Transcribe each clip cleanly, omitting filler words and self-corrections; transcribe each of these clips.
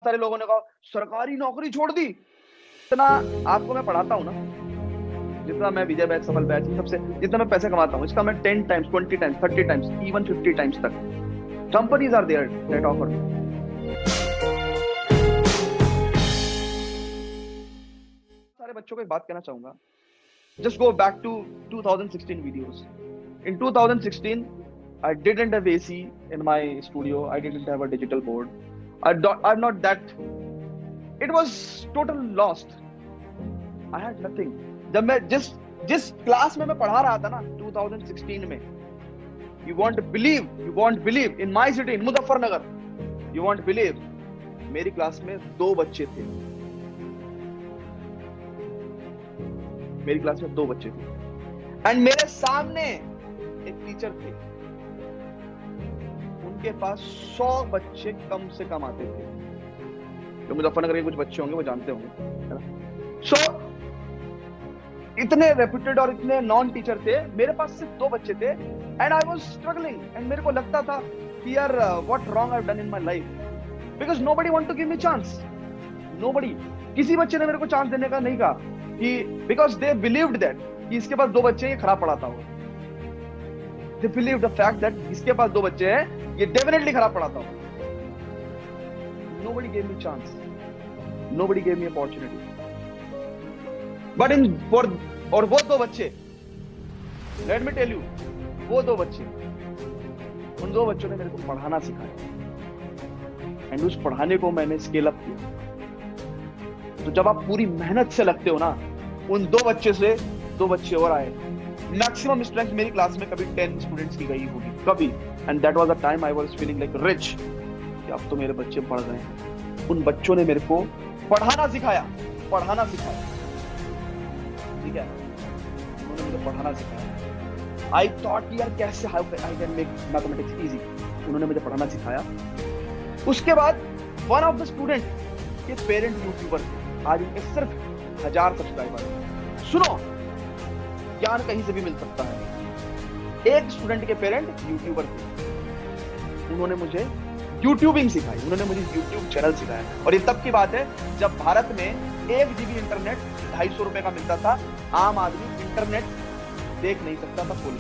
सारे लोगों ने कहा सरकारी नौकरी छोड़ दी। इतना आपको मैं पढ़ाता हूँ ना, जितना मैं विजय बैच, सफल बैच, इन सबसे जितना मैं पैसे कमाता हूँ, इसका मैं 10 times, 20 times, 30 times, even 50 times तक companies are there that offer me. सारे बच्चों को एक बात कहना चाहूंगा, just go back to 2016 videos. In 2016 I didn't have AC in my studio, I didn't have a digital board, I'm not that, it was total lost, I had nothing. जब मैं जिस क्लास में मैं पढ़ा रहा था ना 2016 में, you won't believe in my city, in Muzaffarnagar, you won't believe, मेरी क्लास में 2 बच्चे थे, मेरी क्लास में 2 बच्चे थे, एंड मेरे सामने एक टीचर थे, उनके पास 100 बच्चे कम से कम आते थे। जो मुजफ्फरनगर के कुछ बच्चे होंगे वो जानते होंगे, है ना। सो इतने रेप्यूटेड और इतने नॉन टीचर थे, मेरे पास सिर्फ 2 बच्चे थे, and I was struggling, and मेरे को लगता था कि यार what wrong I have done in my life, because nobody want to give me chance, nobody, किसी बच्चे ने मेरे को चांस देने का नहीं कहा, कि बिकॉज दे बिलीव्ड दैट कि इसके पास 2 बच्चे हैं, ये खराब पढ़ाता होगा, they believe the fact that इसके पास 2 बच्चे हैं, ये डेफिनेटली खराब पढ़ाता होगा। nobody gave me chance, nobody gave me opportunity, but in for, और वो 2 बच्चे, let me tell you, वो 2 बच्चे, उन 2 बच्चों ने मेरे को पढ़ाना सिखाया, एंड उस पढ़ाने को मैंने स्केल अप किया। तो जब आप पूरी मेहनत से लगते हो ना, उन 2 बच्चे से 2 बच्चे और आए, मैक्सिमम स्ट्रेंथ मेरी क्लास में कभी 10 स्टूडेंट्स की गई होगी कभी, and that was the time I was feeling like rich, कि अब तो मेरे बच्चे पढ़ रहे हैं। उन बच्चों ने मेरे को पढ़ाना सिखाया, ठीक है, उन्होंने मुझे पढ़ाना सिखाया। आई थॉट यार कैसे how I can make mathematics easy, उन्होंने मुझे पढ़ाना सिखाया। उसके बाद वन ऑफ द स्टूडेंट के पेरेंट यूट्यूबर थे, आज उनके सिर्फ 1000 सब्सक्राइबर। सुनो, ज्ञान कहीं से भी मिल सकता है। एक स्टूडेंट के पेरेंट यूट्यूबर थे, उन्होंने मुझे यूट्यूबिंग सिखाई, उन्होंने मुझे यूट्यूब चैनल सिखाया, और ये तब की बात है जब भारत में 1 GB इंटरनेट 250 रुपए का मिलता था, आम आदमी इंटरनेट देख नहीं सकता था फुल।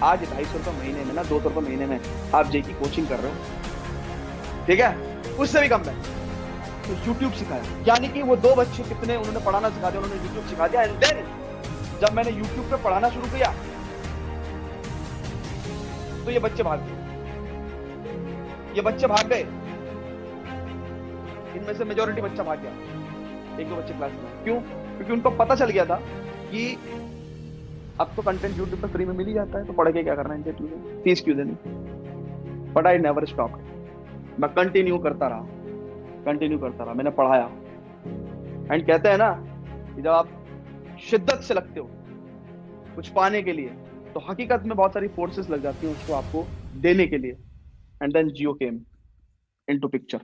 आज 250 रुपए महीने में ना, 200 रुपए महीने में आप जे की कोचिंग कर रहे हो, ठीक है, उससे भी कम है। तो यूट्यूब सिखाया, यानी कि वो 2 बच्चे कितने उन्होंने पढ़ाना सिखा दिया, उन्होंने यूट्यूब सिखा दिया। एंड देन जब मैंने यूट्यूब पे पढ़ाना शुरू किया तो ये बच्चे भाग गए, इनमें से मेजॉरिटी बच्चा भाग गया, 1-2 बच्चे क्लास में। क्यों? क्योंकि उनको पता चल गया था कि अब तो कंटेंट यूट्यूब पे फ्री में मिल ही जाता है, तो पढ़ के क्या करना है, इनसे फीस क्यों देनी। बट आई नेवर स्टॉप्ड, मैं कंटिन्यू करता रहा, मैंने पढ़ाया। एंड कहते हैं ना कि जब आप शिद्दत से लगते हो कुछ पाने के लिए, तो हकीकत में बहुत सारी फोर्सेस लग जाती हैं उसको आपको देने के लिए। And then Jio came into picture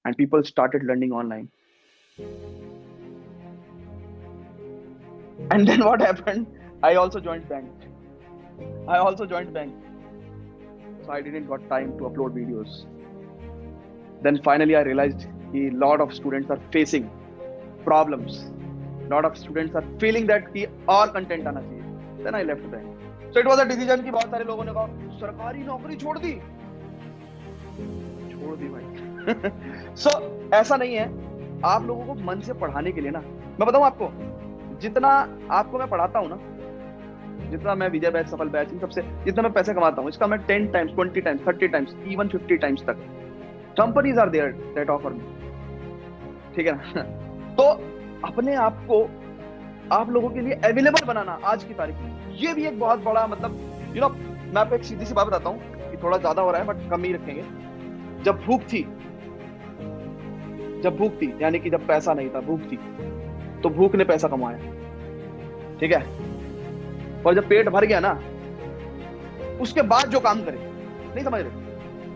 and people started learning online. And then what happened, I also joined bank, so I didn't got time to upload videos. Then finally I realized कि lot of students are facing problems, lot of students are feeling that कि और content आना चाहिए। Then I left bank. So it was a decision कि बहुत सारे लोगों ने कहा सरकारी नौकरी छोड़ दी भाई। So ऐसा नहीं है, आप लोगों को मन से पढ़ाने के लिए ना, मैं बताऊं आपको, जितना आपको मैं पढ़ाता हूं ना, जितना मैं विजय बैच, सफल बैच, इन सबसे जितना मैं पैसे कमाता हूं, इसका मैं 10 times, 20 times, 30 times, even 50 times तक companies are there that offer me, ठीक है ना। तो अपने आप को आप लोगों के लिए अवेलेबल बनाना आज की तारीख में, ये भी एक बहुत बड़ा, मतलब मैं आपको एक सीधी सी बात बताता हूँ कि थोड़ा ज्यादा हो रहा है बट कम ही रखेंगे। जब भूख थी, यानी कि जब पैसा नहीं था, भूख थी, तो भूख ने पैसा कमाया, ठीक है। और जब पेट भर गया ना, उसके बाद जो काम करे, नहीं समझ रहे,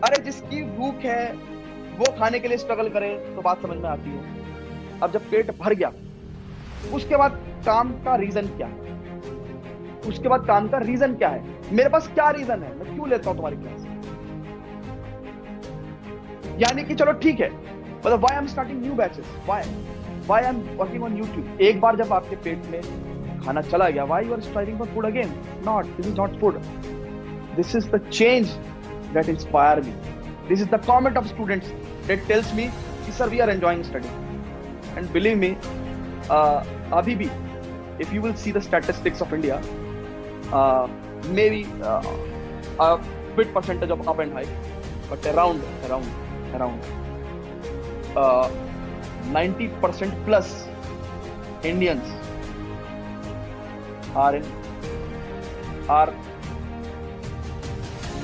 अरे जिसकी भूख है वो खाने के लिए स्ट्रगल करे, तो बात समझ में आती है। अब जब पेट भर गया, उसके बाद काम का रीजन क्या है, मेरे पास क्या रीजन है, मैं क्यों लेता हूं तुम्हारी क्लास, यानी कि चलो ठीक है, मतलब why I am starting new batches, why I am working on YouTube. एक बार जब आपके पेट में खाना चला गया, why you are striving for food again? Not, this is not food, this is the change that inspire me, this is the comment of students that tells me कि sir we are enjoying study. And believe me, अभी भी if you will see the statistics of India, maybe a bit percentage of up and high, but around 90% plus Indians are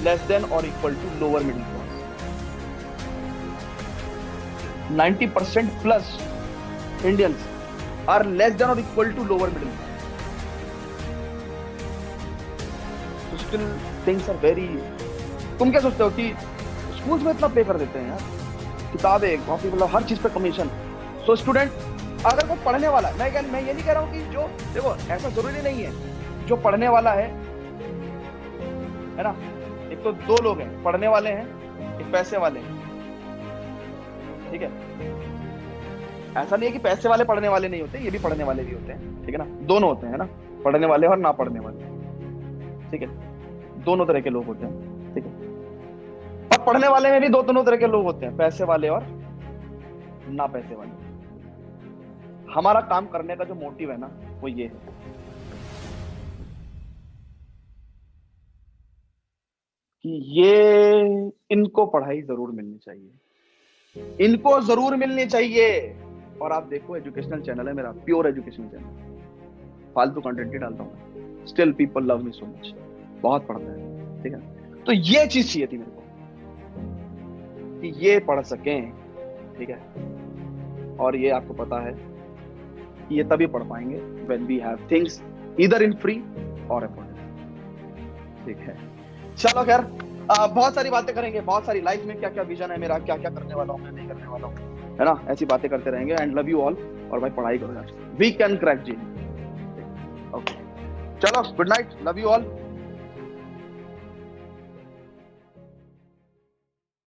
less than or equal to lower middle class. 90% plus Indians are less than or equal to lower middle class. So still things are very, तुम क्या सोचते हो कि schools में इतना पे कर देते हैं यार, किताबें कॉपी मतलब हर चीज पे कमीशन। सो स्टूडेंट अगर कोई पढ़ने वाला, मैं ये नहीं कह रहा हूँ कि जो, देखो ऐसा जरूरी नहीं है, जो पढ़ने वाला है ना, एक तो दो लोग हैं, पढ़ने वाले हैं, एक पैसे वाले हैं, ठीक है। ऐसा नहीं है कि पैसे वाले पढ़ने वाले नहीं होते, ये भी पढ़ने वाले भी होते हैं, ठीक है ना, दोनों होते हैं ना, पढ़ने वाले और ना पढ़ने वाले, ठीक है, दोनों तरह के लोग होते हैं, ठीक है। और पढ़ने वाले में भी दोनों तरह के लोग होते हैं, पैसे वाले और ना पैसे वाले। हमारा काम करने का जो मोटिव है ना, वो ये है कि ये इनको पढ़ाई जरूर मिलनी चाहिए, इनको जरूर मिलनी चाहिए। और आप देखो एजुकेशनल चैनल है मेरा, प्योर एजुकेशनल चैनल, फालतू कंटेंट ही डालता हूँ, still people love me so much, बहुत पढ़ते हैं, ठीक है। तो ये चीज चाहिए थी मेरे को कि ये पढ़ सकें, ठीक है। और ये आपको पता है कि ये तभी पढ़ पाएंगे when we have things either in free or affordable, ठीक है। चलो खैर, बहुत सारी बातें करेंगे, बहुत सारी लाइफ में क्या क्या विजन है मेरा, क्या क्या करने वाला हूँ मैं, नहीं करने वाला हूँ, है ना, ऐसी बातें करते रहेंगे। एंड लव यू ऑल, और भाई पढ़ाई करो यार, वी कैन क्रैक जी। ओके, चलो good night, love you all.